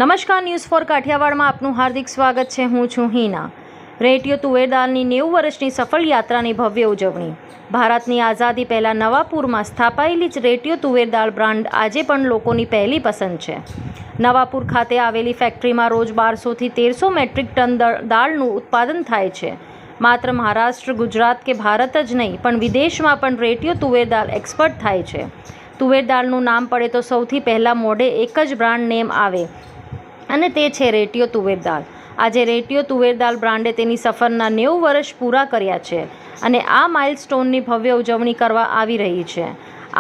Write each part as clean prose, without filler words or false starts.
નમસ્કાર, news for કાઠિયાવાડમાં આપનું હાર્દિક સ્વાગત છે. હું છું હિના. રેડિયો તુવેર દાળની 90 વર્ષની સફળ યાત્રાની ભવ્ય ઉજવણી. ભારતની આઝાદી પહેલાં નવાપુરમાં સ્થાપાયેલી જ રેડિયો તુવેર દાળ બ્રાન્ડ આજે પણ લોકોની પહેલી પસંદ છે. નવાપુર ખાતે આવેલી ફેક્ટરીમાં રોજ 1200થી 1300 મેટ્રિક ટન દાળનું ઉત્પાદન થાય છે. માત્ર મહારાષ્ટ્ર, ગુજરાત કે ભારત જ નહીં પણ વિદેશમાં પણ રેડિયો તુવેર દાળ એક્સપોર્ટ થાય છે. તુવેર દાળનું નામ પડે તો સૌથી પહેલાં મોઢે એક જ બ્રાન્ડ નેમ આવે અને તે છે રેડિયો તુવેર દાળ. આજે રેડિયો તુવેર દાળ બ્રાન્ડે તેની સફરના 90 વર્ષ પૂરા કર્યા છે અને આ માઇલસ્ટોનની ભવ્ય ઉજવણી કરવા આવી રહી છે.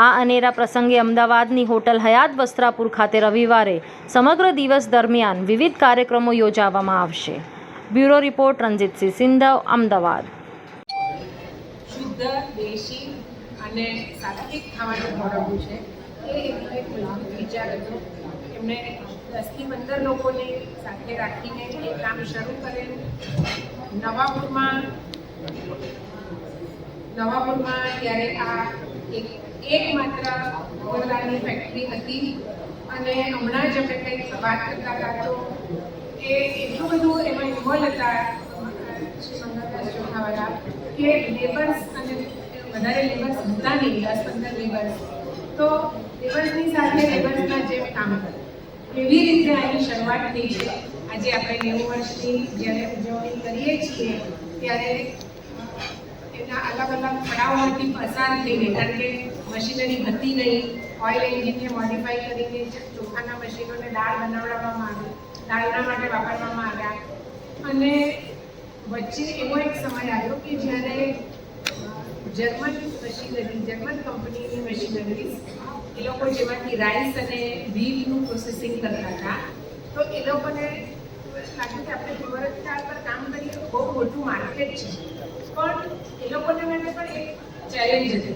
આ અનેરા પ્રસંગે અમદાવાદની હોટલ હયાત વસ્ત્રાપુર ખાતે રવિવારે સમગ્ર દિવસ દરમિયાન વિવિધ કાર્યક્રમો યોજવામાં આવશે. બ્યુરો રિપોર્ટ રણજીતસિંહ સિંધવ, અમદાવાદ. શુદ્ધ, દેશી અને સાત્વિક ખાવાનું ખવડાવવું છે એ એમનો એક મજબૂત વિચાર હતો. એમણે 10થી 15 લોકોને સાથે રાખીને એ કામ શરૂ કરેલું. નવાપુરમાં ત્યારે આ એકમાત્ર તુવેરની ફેક્ટરી હતી અને હમણાં જ અમે કંઈક વાત કરતા હતા તો એ એટલું બધું એમાં ઇન્વોલ્વ હતા શ્રી મંગળદાસ ચોખાવાળા કે લેબર્સ અને વધારે લેબર્સ હતા નહીં, 10-15 લેબર્સ. તો લેબર્સની સાથે લેબર્સના જેમ કામ કરે એવી રીતે આની શરૂઆત થઈ છે. આજે આપણે 90 વર્ષની જ્યારે ઉજવણી કરીએ છીએ ત્યારે એના અલગ અલગ પડાવમાંથી પસાર થઈને, કારણ કે મશીનરી હતી નહીં, ઓઇલ એન્જિનને મોડિફાઈ કરીને ચોખાના મશીનોને દાળ બનાવવામાં આવી, દાળના માટે વાપરવામાં આવ્યા. અને વચ્ચે એવો એક સમય આવ્યો કે જ્યારે જર્મન કંપનીની મશીનરીઝ એ લોકો જેમાંથી રાઈસ અને વ્હીટનું પ્રોસેસિંગ કરતા હતા, તો એ લોકોને લાગ્યું કે આપણે તુવેર દાળ પર કામ કરીએ તો બહુ મોટું માર્કેટ છે, પણ એ લોકોને માટે પણ એક ચેલેન્જ હતી.